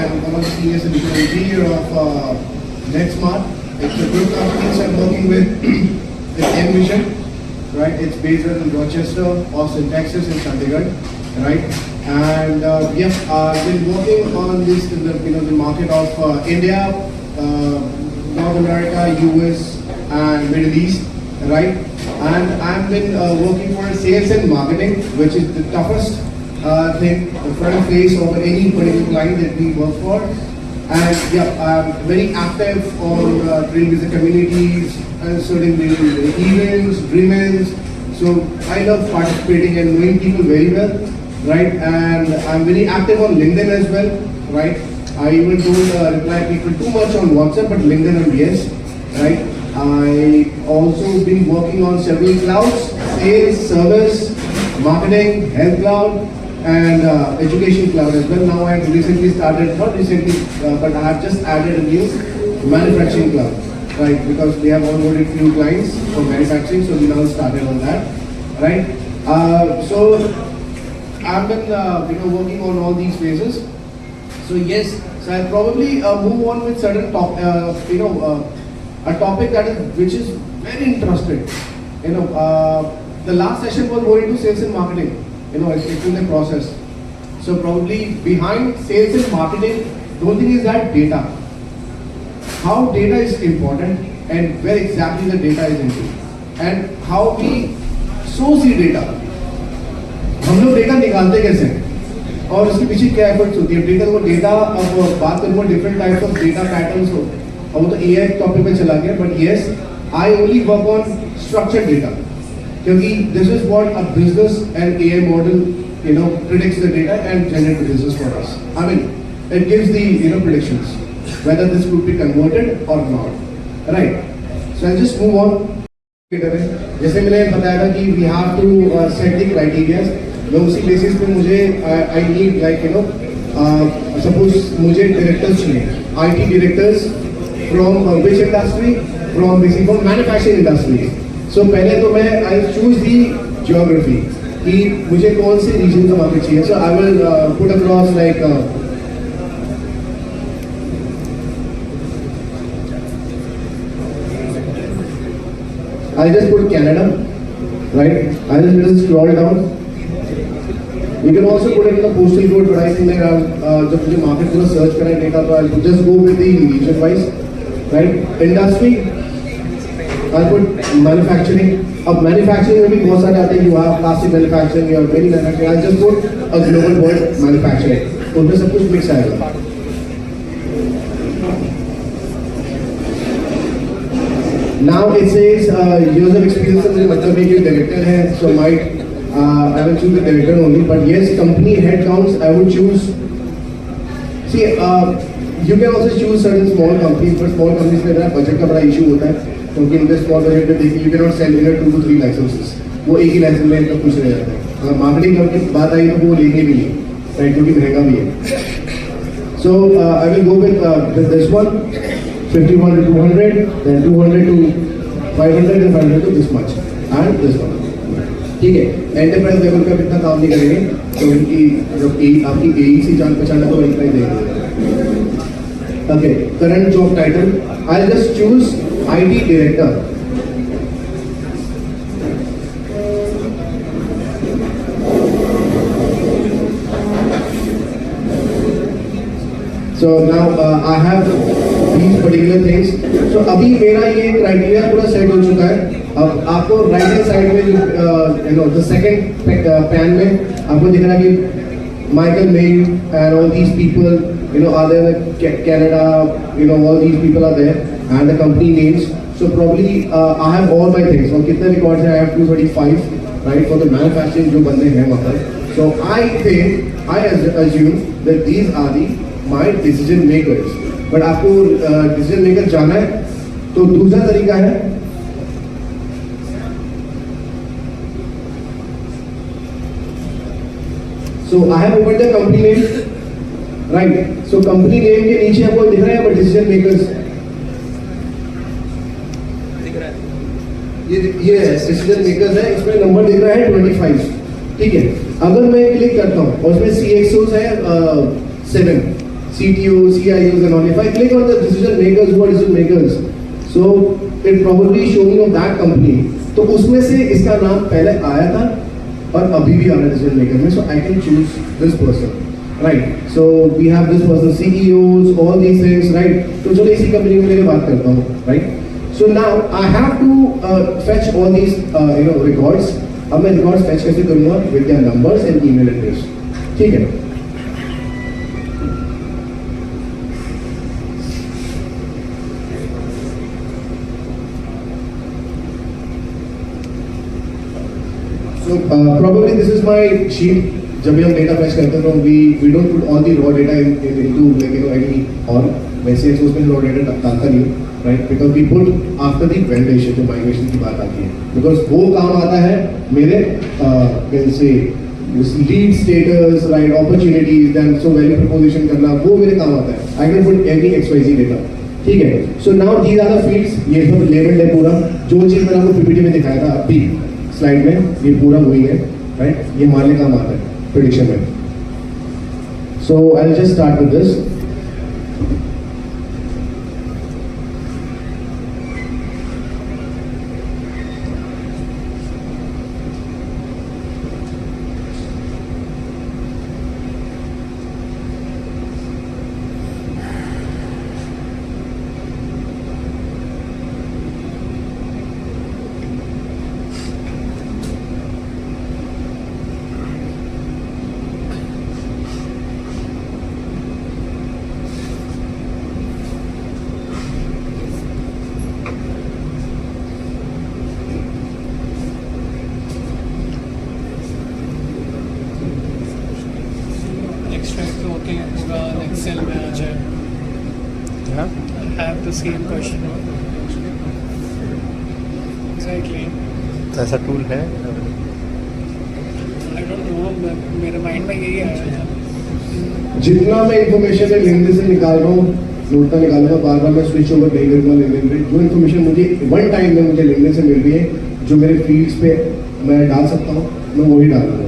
I'm one of the senior solution engineer of NetSmart. It's a good company so I'm working with Envision, right? It's based in Rochester, Austin, Texas, and Chandigarh, right? And yes, I've been working on this in the market of India, North America, US, and Middle East, right? And I've been working for sales and marketing, which is the toughest thing, the front face of any particular client that we work for. And yeah, I'm very active on training with the communities and certain events, agreements. So I love participating and knowing people very well, right? And I'm very active on LinkedIn as well, right? I even don't reply people too much on WhatsApp, but LinkedIn and yes, right? I also been working on several clouds, sales, service, marketing, health cloud, and education cloud as well. Now I have recently started, not recently, but I have just added a new manufacturing cloud, right? Because we have onboarded few clients for manufacturing, so we now started on that, right? So I've been working on all these phases. So yes, so I'll probably move on with certain a topic which is very interesting. The last session was more into sales and marketing. It's in the process. So probably behind sales and marketing, the only thing is that data. How data is important and where exactly the data is into, and how we source the data. हम लोग data निकालते कैसे हैं और उसके पीछे क्या efforts होती है डेटा अब बात करूँ different types of data patterns हो अब वो तो एआई टॉपिक पे चला गया but yes I only work on structured data क्योंकि this is what a business and AI model predicts the data and generate the business for us. I mean, it gives the predictions whether this could be converted or not. Right? So I'll just move on. जैसे मैंने बताया था कि we have to set the criteria. मैं उसी basis पे मुझे I need like suppose मुझे directors चाहिए IT directors from which industry? From basically manufacturing industry. So पहले तो मैं I choose the geography कि मुझे कौन से रीजन का मार्केट चाहिए. So I will put across like I just put Canada, right? I just scroll down. You can also put it in the postal code, but I think that जब मुझे market पूरा search करने का तो I'll just go with the region wise, right? Industry, I'll put manufacturing. अब manufacturing में भी बहुत सारे आते हैं. You have plastic manufacturing, you have many manufacturing. I'll just put a global word manufacturing. उनमें सब कुछ mix आएगा. Now it says years of experience. मुझे मतलब है कि director है, so might I will choose the director only. But yes, company head counts I would choose. See, you can also choose certain small companies, but small companies में ना budget का बड़ा issue होता है. क्योंकि इनके small budget में देखिए you cannot sell in 2 to 3 licenses. वो एक ही license में इनका कुछ रह जाता है. अगर marketing की बात आई तो वो लेंगे भी नहीं, right? क्योंकि महंगा भी है. So I will go with this one. 51 to 200, then 200 to 500 and 500 to this much, and this one. ठीक है, एंटरप्राइज लेवल का इतना काम नहीं करेंगे, तो उनकी जब आपकी एई से जान पहचान है तो इतना ही देंगे. Okay, current job title, I just choose IT director. So now I have these particular things. So अभी मेरा ये क्राइटेरिया पूरा सेट हो चुका है. अब आपको राइट हैंड साइड में the second पैन में आपको दिख रहा है कि Michael May and all these people are there in Canada, all these people are there and the company names. So probably I have all my things. और कितने records हैं? I have 235, right, for the manufacturing जो बंदे हैं वहाँ पर. So I assume that these are my decision makers. But आपको decision maker जाना है तो दूसरा तरीका है so I have opened the company name, right? So company name के नीचे आपको दिख रहा है but decision makers ये decision makers है. इसमें नंबर दिख रहा है 25. ठीक है, अगर मैं क्लिक करता हूँ और उसमें CXOs है 7, CTOs, CIOs and all. If I click on the decision makers, who are decision makers, so it probably showing of that company. तो उसमें से इसका नाम पहले आया था और अभी भी आ रहा है decision maker में. So I can choose this person, right? So we have this person, CEOs, all these things, right? तो चलो इसी कंपनी में लेके बात करता हूँ, right? So now I have to fetch all these records. अब मैं records fetch कैसे करूँगा? With their numbers and email address. ठीक है? So probably this is my sheet. जब भी हम data fetch करते हैं तो we don't put all the raw data into like any or वैसे उसमें raw data डालता नहीं, right? Because we put after the validation, जो migration की बात आती है, because वो काम आता है मेरे can say lead status, right? Opportunities, then so value proposition करना वो मेरे काम आता है. I can put any XYZ data. ठीक है? So now these are the fields. ये सब labeled है पूरा. जो चीज़ मैंने आपको PPT में दिखाया था अभी स्लाइड में, ये पूरा वही है, राइट? ये हमारे काम आता है प्रेडिक्शन में. So I will just start with this. Excel में आ जाए. Yeah. I have the same question. Exactly. तो ऐसा टूल है. I don't know. मेरे माइंड में यही आया था. जितना मैं इंफॉर्मेशन है लिंक्डइन से निकाल रहा हूँ, नोट का निकाल रहा हूँ, बार बार मैं स्विच ओवर नहीं करूँगा लिंक्डइन पे. जो इन्फॉर्मेशन मुझे वन टाइम में मुझे लिंक्डइन से मिल रही है, जो मेरे फील्ड्स पे मैं डाल सकता हूँ, मैं वही डाल रहा हूँ.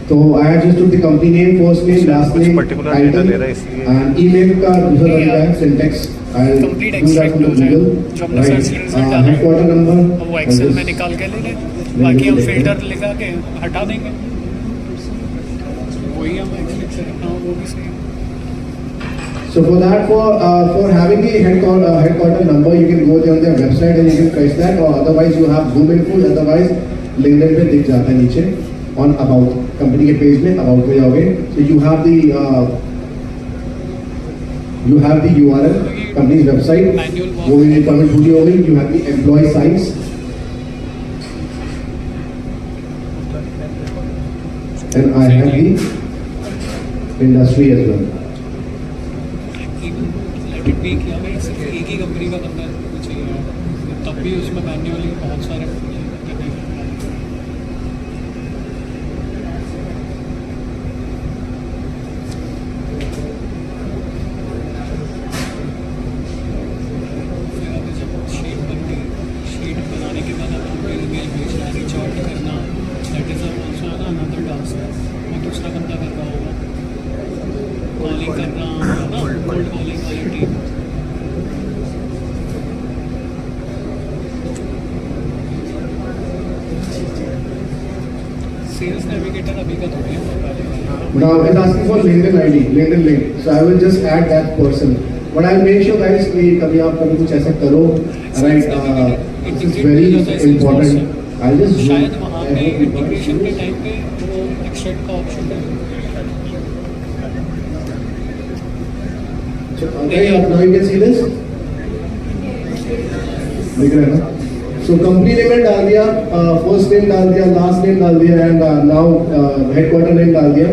तो I have just took the company name, first name, last name, title and email का दूसरा तरीका है syntax. I'll do that from the Google. Right. Headquarter number. वो Excel में निकाल के ले ले. बाकी हम फिल्टर लगा के हटा देंगे. वही हम Excel से हाँ वो भी सही. So for that, for having the headquarter number, you can go there on their website and you can fetch that, or otherwise you have Zoom info. Otherwise LinkedIn पे दिख जाता है नीचे. On about कंपनी के page में about में जाओगे, so you have the URL company's website, वो भी रिक्वायरमेंट पूरी हो गई. You have the employee size, and I have the industry as well. Let it be कि हमें सिर्फ एक ही कंपनी का बंदा चाहिए, तब भी उसमें मैन्युअली बहुत सारे सेल्स नेविगेटर अभी का थोड़ी है. Now it's asking for LinkedIn ID, LinkedIn link. So I will just add that person. But I'll make sure guys कि कभी आप कभी कुछ ऐसा करो, right? This is very important. I'll just zoom. शायद वहाँ पे इंटीग्रेशन के टाइम पे वो एक्सट्रैक्ट का ऑप्शन है. Okay, now you can see this. दिख रहा है ना? So company name डाल दिया, first name डाल दिया, last name डाल दिया, and now headquarter name डाल दिया.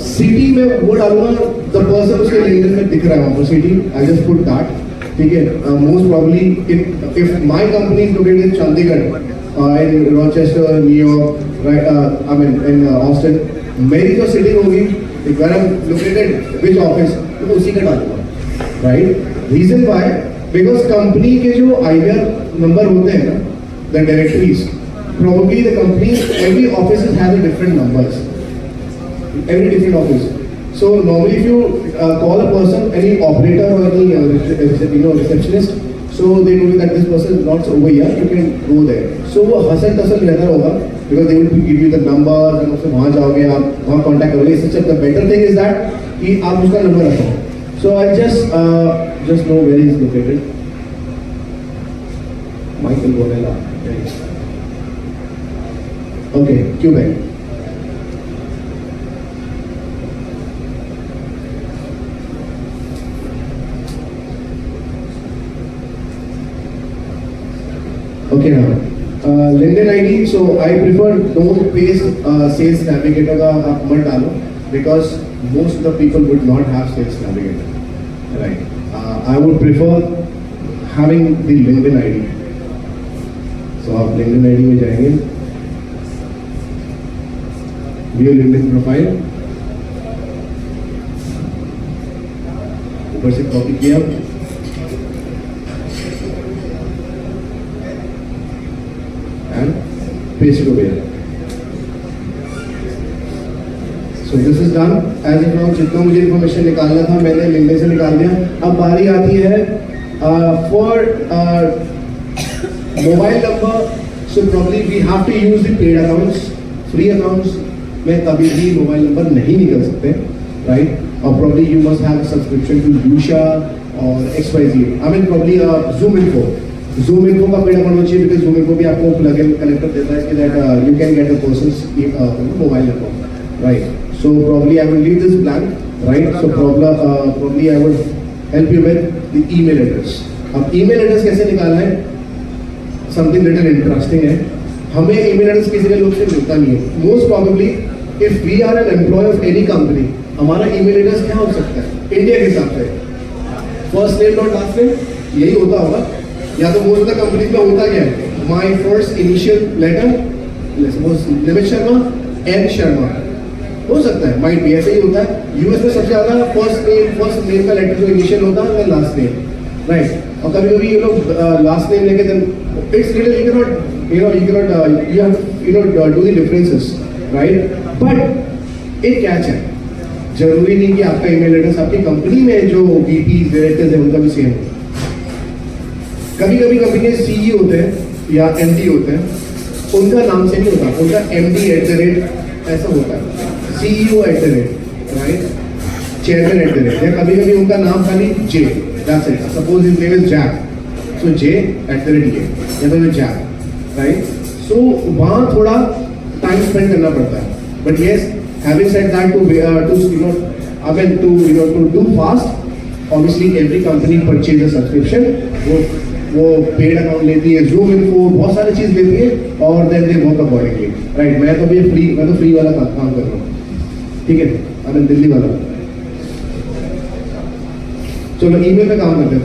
City में वो डालूंगा, the person उसके LinkedIn में दिख रहा है वहाँ पर city. I just put that. ठीक है? Most probably if my company is located in Chandigarh, in Rochester, New York, right? I mean in Austin, मेरी जो city होगी, where I'm located, which office, तो उसी का डालूंगा, right? Reason why? Because company के जो IVR number होते हैं ना, the directories, probably the company, every office has a different numbers, every different office. So normally if you call a person, any operator or any receptionist, so they told you that this person is not over here, you can go there. So वो hustle तसल रहता होगा because they will give you the number and उससे वहाँ जाओगे आप वहाँ contact करोगे. इससे the better thing is that कि आप उसका number रखो. So I just know where he is located. Michael Bonella. Okay, Quebec. Okay now, LinkedIn ID. So I prefer don't paste sales navigator का आप मत डालो because most of the people would not have sales navigator, right? I would prefer having the LinkedIn ID. So आप LinkedIn ID में जाएंगे, view LinkedIn profile, ऊपर से copy किया. Paste it over here. So this is done. As of now, जितना मुझे information निकालना था मैंने LinkedIn से निकाल दिया. अब बारी आती है for mobile number. So probably we have to use the paid accounts. Free accounts में कभी भी mobile number नहीं निकल सकते, right? Or probably you must have a subscription to Lusha or XYZ. I mean probably Zoom Info. Zoom Info का paid account चाहिए because Zoom Info भी आपको प्लगइन कनेक्टर देता है कि that you can get the person's mobile number, right? So probably I will leave this blank, right? So probably I would help you with the email address. अब email address कैसे निकालना है? Something little interesting है. हमें email address किसी के लोग से मिलता नहीं है. Most probably if we are an employee of any company, हमारा email address क्या हो सकता है? India के हिसाब से first name dot last name यही होता होगा. या तो मोस्ट ऑफ द कंपनी में होता क्या है? My first initial letter Nimit Sharma N Sharma हो सकता है, माइट भी ऐसे ही होता है. यूएस में सबसे ज्यादा फर्स्ट नेम का लेटर जो इनिशियल होता है लास्ट नेम, राइट? और कभी कभी ये लोग लास्ट नेम लेके then it's little you cannot do the differences, right? But एक कैच है, जरूरी नहीं कि आपका ईमेल एड्रेस आपकी कंपनी में जो वीपी डायरेक्टर्स है उनका भी सेम हो. कभी कभी कंपनी के सीईओ होते हैं या एमडी होते हैं, उनका नाम से नहीं होता, उनका एमडी @ ऐसा होता है, सीईओ @ राइट, चेयरमैन @ या कभी कभी उनका नाम खाली J, that's it. Suppose his name is Jack, so J @ या तो जैक, राइट? सो वहाँ थोड़ा टाइम स्पेंड करना पड़ता है. But yes, having said that to do fast, obviously every company purchase a subscription. वो पेड अकाउंट लेती है, Zoom Info बहुत सारी चीज़ लेती है और then they work accordingly, right? मैं तो फ्री वाला काम कर रहा हूँ, ठीक है? अरे दिल्ली वाला. चलो ईमेल पे काम करते हैं.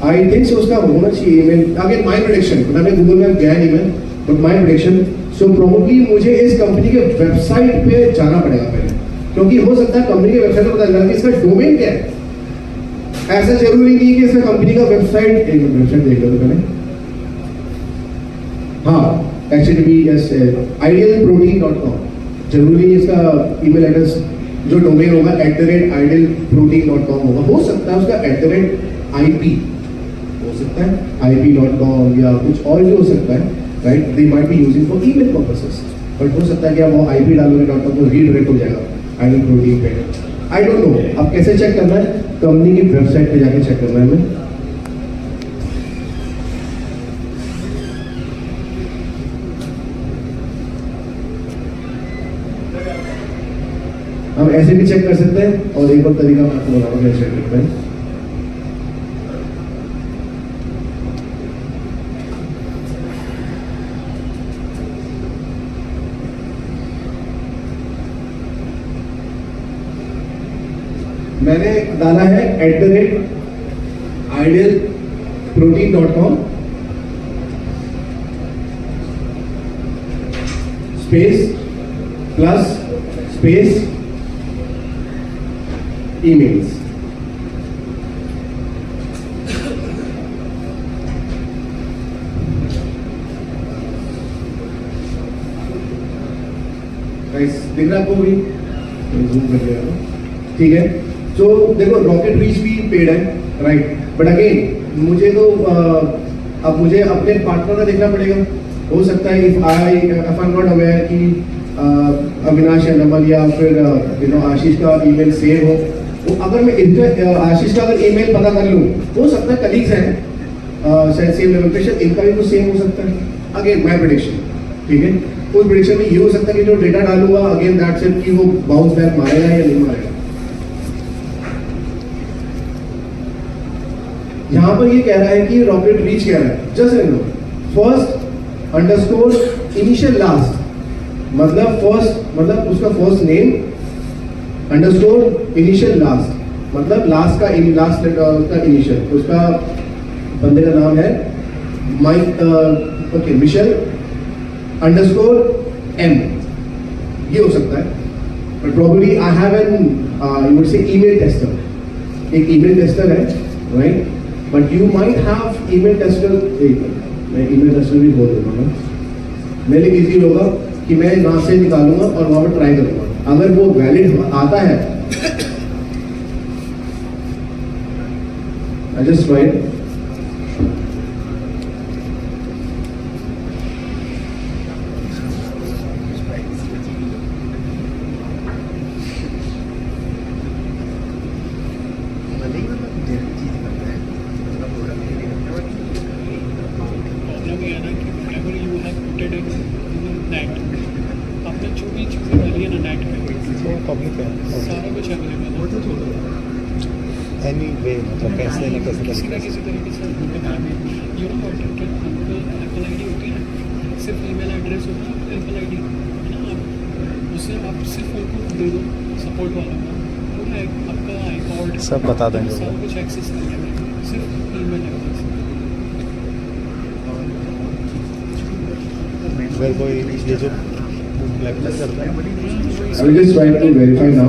आई थिंक सो उसका होना चाहिए ईमेल. अगेन माई प्रेडिक्शन, मैंने गूगल में गया नहीं मैं, but my prediction. So probably मुझे इस कंपनी के वेबसाइट पे जाना पड़ेगा पहले, क्योंकि हो सकता है कंपनी के वेबसाइट पर पता लगा कि इसका डोमेन क्या है. ऐसा जरूरी नहीं कि इसका कंपनी का वेबसाइट, एक वेबसाइट देख लो तो पहले. हाँ, HTTPS idealprotein.com. जरूरी नहीं इसका ईमेल एड्रेस जो डोमेन होगा @idealprotein.com होगा. हो सकता है उसका @IP हो सकता है, IP.com या कुछ और भी हो सकता है, right? They might be using for email purposes. But हो सकता है कि आप वो IP डालोगे .com तो रीडायरेक्ट हो जाएगा आइडियल प्रोटीन पे. I don't know. अब कैसे चेक करना है? कंपनी की वेबसाइट पे जाके चेक करना है हमें. हम ऐसे भी चेक कर सकते हैं और एक और तरीका मैं आपको बताऊंगा कैसे चेक करते हैं. मैंने डाला है @idealprotein.com space plus space emails. दिख रहा आपको भी? जूम कर लिया ना, ठीक है। तो देखो रॉकेट रीच भी पेड है, राइट, बट अगेन मुझे तो अब मुझे अपने पार्टनर का देखना पड़ेगा। हो सकता है if I am not aware कि अविनाश या नमन या फिर आशीष का ईमेल सेव हो, तो अगर मैं इनका आशीष का अगर ईमेल पता कर लूँ, हो सकता है कलीग्स हैं शायद सेम लेवल पे, शायद इनका भी कुछ सेम हो सकता है। अगेन माय प्रेडिक्शन, ठीक है। उस प्रेडिक्शन में ये हो सकता है कि जो डेटा डालूंगा अगेन दैट्स इट कि वो बाउंस बैक मारेगा या नहीं मारेगा। यहां पर ये कह रहा है कि रॉकेट रीच कह रहा है, just no first underscore initial last, मतलब फर्स्ट मतलब उसका first name underscore initial last, मतलब लास्ट का लास्ट का इनिशियल, उसका बंदे का नाम है Mike okay Mitchell underscore M, ये हो सकता है। But probably I have an you would say email tester, एक ईमेल टेस्टर है, right, but you might have email tester, मैं ईमेल टेस्टर भी बोल दूंगा, मेरे लिए इजी होगा कि मैं यहाँ से निकालूंगा और वहाँ पर ट्राई करूंगा, अगर वो वैलिड आता है आई जस्ट ट्राई। प्रॉब्लम ये है ना कि whatever you have put it in net, आपने जो भी चीज़ें डाली है ना नेट पे, वो पब्लिक है सारा कुछ अवेलेबल है। एनी वे, मतलब कैसे ना कैसे किसी ना किसी तरीके से यू नो एप्पल आईडी होती है, सिर्फ ईमेल एड्रेस होता है एप्पल आईडी है ना, उससे आप सिर्फ उनको दे दो सपोर्ट वालों को, पूरा आपका आईपॉड सब बता देंगे। सब कुछ एक्सेस कर लेंगे सिर्फ ईमेल एड्रेस। अगर कोई ये जो ब्लैकमेल करता है, I will just try to verify now.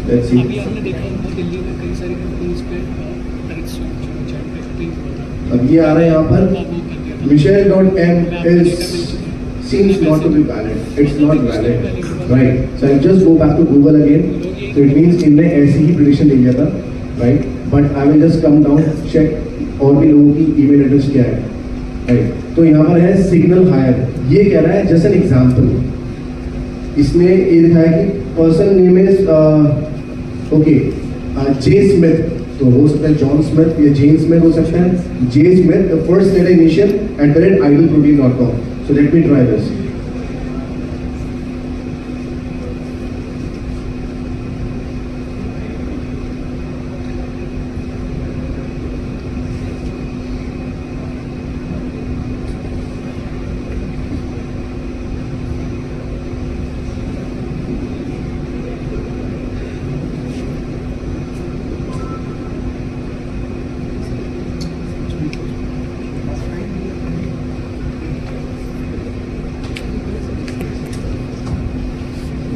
Let's see. अभी आपने देखा होगा दिल्ली में कई सारी कंपनीज पे टैक्स पे अब ये आ रहा है यहाँ पर Michelle.m is seems not to be valid. It's not valid, right? So I'll just go back to Google again. So it means इनने ऐसी ही prediction ले लिया था, right? But I will just come down check और भी लोगों की email address क्या है, right? तो यहाँ पर है सिग्नल हायर, ये कह रहा है जस्ट एन एग्जाम्पल, इसमें ये लिखा है कि person name is okay J Smith, तो हो सकता है जॉन स्मिथ या जेन स्मिथ हो सकता है, J Smith first letter initial @idleprotein.com। So let me try this.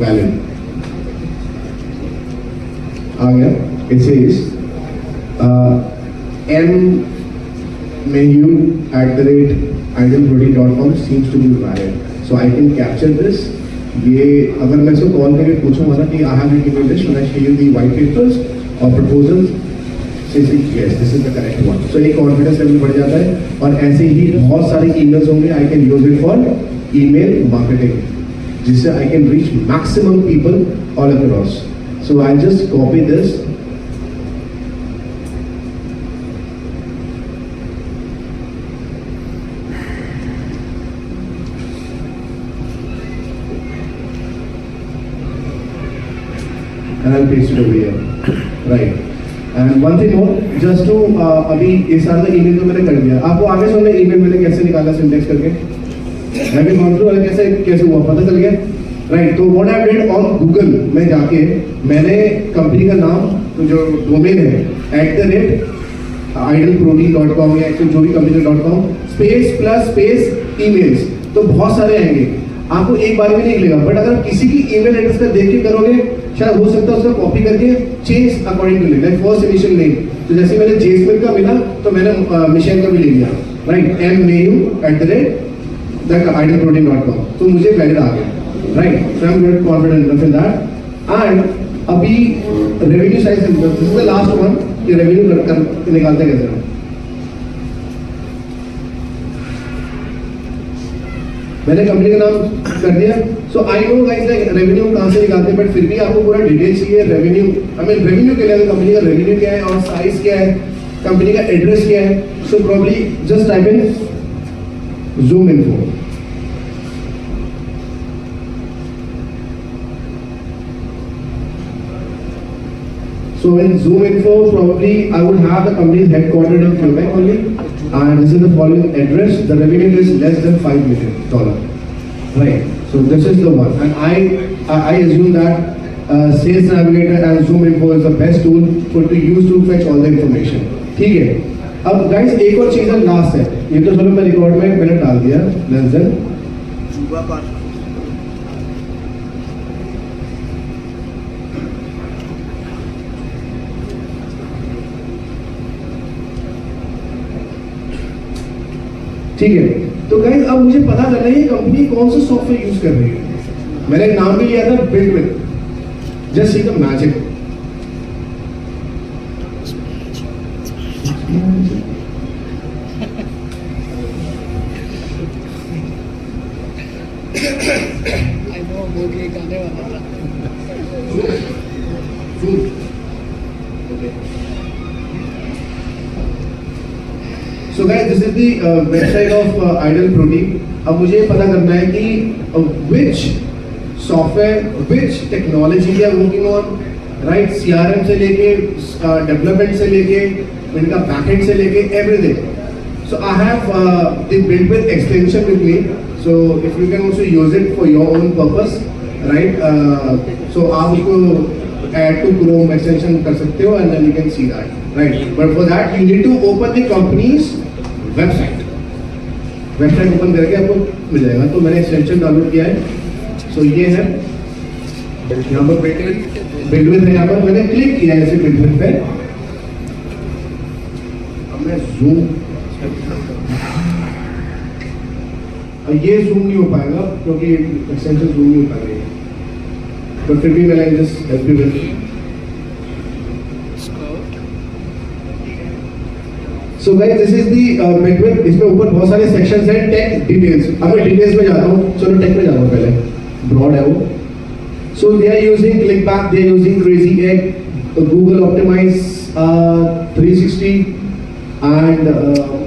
valid आ गया। It says mmayu@idleprotein.com seems to be valid, so I can capture this। ये अगर मैं इसको कॉल करके पूछूंगा ना कि I have an email list, should I share you the white papers or proposals, says yes, this is the correct one। so एक confidence level बढ़ जाता है, और ऐसे ही बहुत सारे ईमेल्स होंगे, I can use it for email marketing, जिससे I can reach maximum people all across। So I'll just copy this, and I'll paste it over here, right? And one thing more, just to अभी ये सारा email तो मैंने कर दिया, आपको आगे सुनना ईमेल मैंने कैसे निकाला सिंटेक्स करके, मैं भी मान लूँ कैसे हुआ पता चल गया, राइट? तो what I did on Google में जाके मैंने कंपनी का नाम, तो जो डोमेन है @idleprotein.com या एक्चुअली जो भी कंपनी का .com space plus space emails, तो बहुत सारे आएंगे, आपको एक बार में नहीं मिलेगा, बट अगर किसी की ईमेल एड्रेस का देख के करोगे, शायद हो सकता है उसका कॉपी करके change according to like first initial name, तो जैसे मैंने जेसमिन का मिला तो मैंने मिशेल का भी ले लिया, राइट? mayu@idleprotein.com, तो मुझे वैलिड आ गया, right? So I'm very confident enough in that. And अभी revenue side से this is the last one कि revenue कर निकालते कैसे हैं? मैंने कंपनी का नाम कर दिया. So I know guys like revenue कहाँ से निकालते हैं, but फिर भी आपको पूरा डिटेल चाहिए revenue. I mean revenue के लिए तो कंपनी का revenue क्या है और size क्या है, कंपनी का एड्रेस क्या है. So probably just type in Zoom info. So in Zoom info, probably I would have the company's headquartered in Quebec only, and this is the following address. The revenue is less than $5 million. Right. So this is the one, and I assume that Sales Navigator and Zoom info is the best tool to use to fetch all the information. ठीक है. अब guys एक और चीज़ है last है. ये तो चलो मैं रिकॉर्ड में मैंने डाल दिया. Less than. ठीक है. तो गाइस अब मुझे पता करना है ये कंपनी कौन सा सॉफ्टवेयर यूज कर रही है. मैंने एक नाम भी लिया था बिल्डविल. Just see the magic. I know वो ये गाने वाला So guys, this is the website of Ideal Protein. अब मुझे पता करना है कि which software, which technology we are working on, right? CRM से लेके development से लेके इनका backend से लेके everything. So I have the Buildwith extension with me. So if you can also use it for your own purpose, right? So आप उसको add to Chrome extension कर सकते हो and then you can see that, right? But for that you need to open the company's website. Website open करके आपको मिल जाएगा. तो मैंने एक्सटेंशन डाउनलोड किया है. सो ये है यहाँ पर बिल्डविथ है. यहाँ पर मैंने क्लिक किया है ऐसे बिल्डविथ पे. अब मैं जूम, ये जूम नहीं हो पाएगा क्योंकि एक्सटेंशन जूम नहीं हो पाएगा. तो फिर भी मैंने just help you with. So guys, this is the Buildwith. इसमें ऊपर बहुत सारे सेक्शंस हैं. Take details. अब मैं डिटेल्स में जाता हूँ. चलो टेक में जाता हूँ पहले. ब्रॉड है वो. So they are using ClickBank, they are using Crazy Egg, Google Optimize 360, and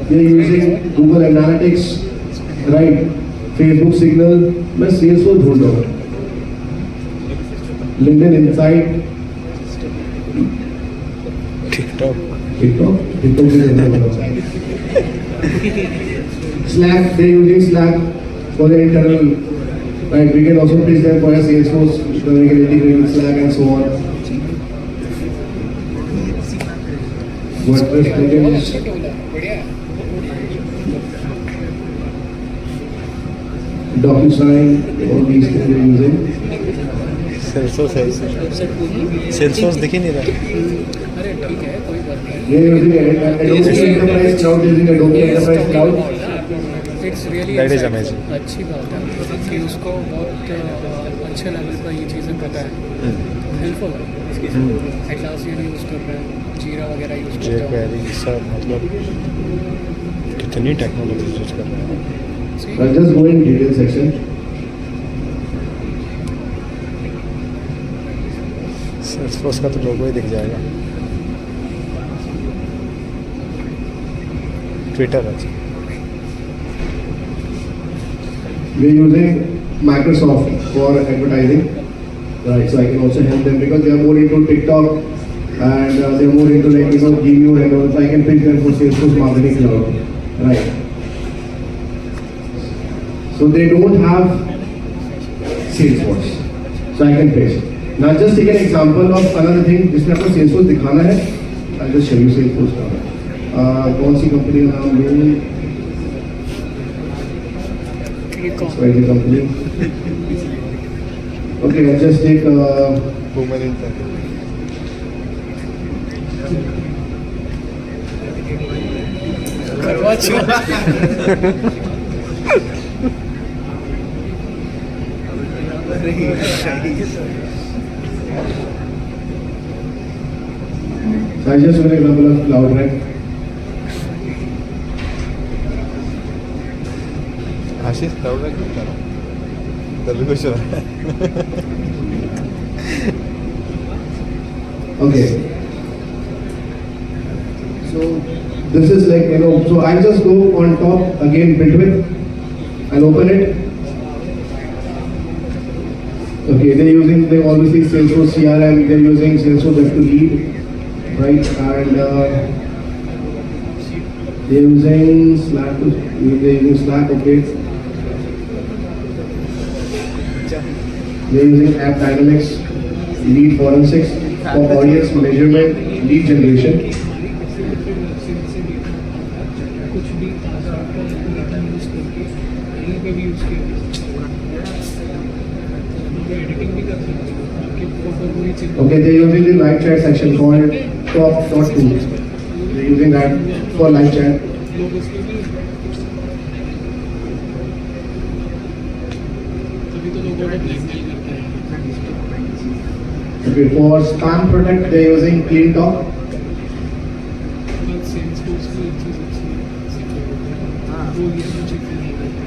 they are using Google Analytics, right? Facebook Signal. मैं Salesforce ढूंढ रहा हूँ. LinkedIn Insight. TikTok Slack, they're using Slack for the internal, right? We can also pitch them for a Salesforce, so we can integrate with Slack and so on. WordPress plugins. DocuSign, all these things they're using. Salesforce दिख ही नहीं रहा. अरे ठीक है कोई बात नहीं. They're using Adobe Enterprise Cloud, using Adobe Enterprise Cloud. It's really That is amazing. अच्छी बात है कि उसको बहुत अच्छे लेवल पर ये चीज़ें पता है. हेल्पफुल है. एटलास ये यूज़ कर रहे हैं, जीरा वगैरह यूज़ कर रहे हैं. jQuery सब मतलब कितनी टेक्नोलॉजी यूज कर रहे हैं. I'll just go in detail section. Salesforce का तो लोगो ही दिख जाएगा. ट्विटर है. We're using Microsoft for advertising, right? So I can also help them because they are more into TikTok and they are more into like Gmail and all. So I can pitch them for Salesforce Marketing Cloud, right? So they don't have Salesforce, so I can pitch. Now just take an example of another thing जिसमें आपको Salesforce दिखाना है. I'll just show you Salesforce का. कौन सी company का नाम लूँ? Swaggy company. Okay, I'll just take Boomer Inter. करवा चौथ. So I just give an example of cloud, right? Ashish cloud रख देता ना तभी कुछ हो रहा है Okay. So this is like, so I'll just go on top again, build with. I'll open it. Okay, they're using, they obviously Salesforce CRM, they're using Salesforce F2 Lead, right? And they're using Slack, okay. They're using App Dynamics, Lead Forensics for audience measurement, lead generation. कुछ भी data use करके कहीं पे भी use किया editing भी कर सकते हो आपके प्रॉपर वही चीज Okay, they're using the live chat section called top.2. They're using that for live chat. लोग उसमें भी तभी तो लोग ऑर्डर ब्लैकमेल करते हैं Okay, for spam protect, they're using Clean Talk. बस सेल्सफोर्स की एक चीज अच्छी है वो ये सब चीजें नहीं करते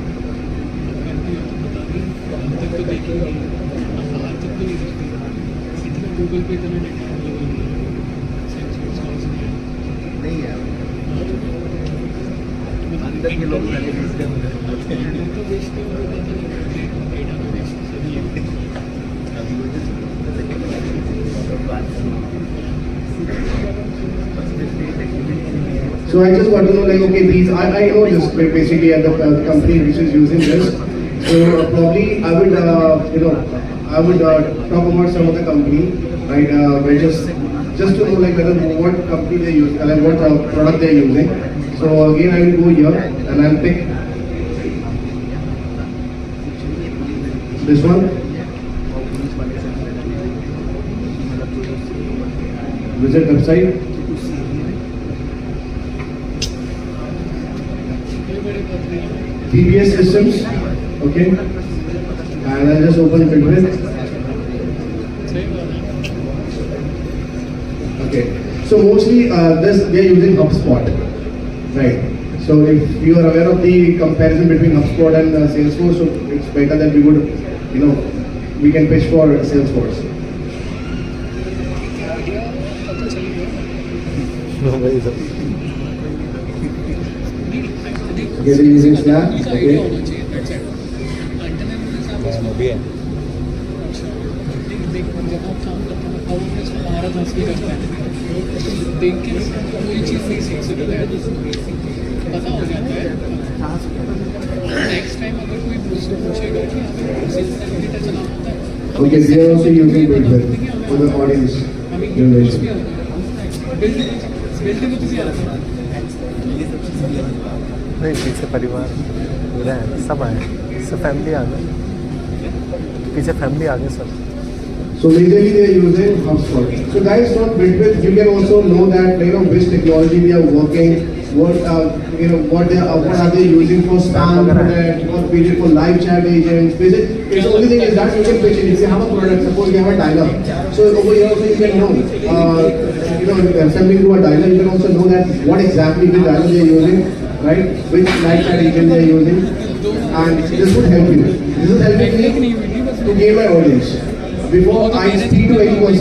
करती हो तो बता दें अब तक तो देखी नहीं आज तक तो नहीं देखती इतना गूगल पे इतना डेटा अवेलेबल नहीं है सेल्सफोर्स का उसमें नहीं है बता अंदर के लोग तो बेचते होंगे पता नहीं डेटा तो बेचते सही है अभी वो So I just want to know, like, okay, these, I know this basically at the company which is using this. So probably I would, I would talk about some of the company, right? Where just to know, like, whether what company they use, like what product they're using. So again, I will go here and I'll pick this one. Visit website. PBS systems, okay, and I'll just open Pinterest. सही बात है Okay, so mostly they're using HubSpot, right? So if you are aware of the comparison between HubSpot and Salesforce, so it's better that we would, we can pitch for Salesforce. पता चल गया वही सब Okay, they're using Slack, idea okay. होना चाहिए that's it underline होने से आप उसमें भी है अच्छा देख जब आप काम करते हैं और इसमें महारत हासिल करते हैं देख के कोई चीज़ नहीं सीख सकते हैं पता हो जाता है नेक्स्ट टाइम अगर कोई मुझसे पूछेगा कि हमें सेल्स डेटा चलाना होता है Okay, they are also using Pinterest for the audience हमें कुछ generation. भी आता है बिल्ड में किसी आता है नहीं पीछे परिवार पूरा है सब आए सब फैमिली आ गए पीछे फैमिली आ गए सब So majorly they are using HubSpot. So guys, from Bitwith, you can also know that which technology they are working, what what are they using for spam, for live chat agents. Basically, the only thing is that you can pitch it. If you have a product, suppose you have a dialer, so over here also you can know, assembling to a dialer, you can also know that what exactly which dialer they are using, right? Which live chat agent they are using, and this would help you. This is helping me to gain my audience. Before I speak to anyone.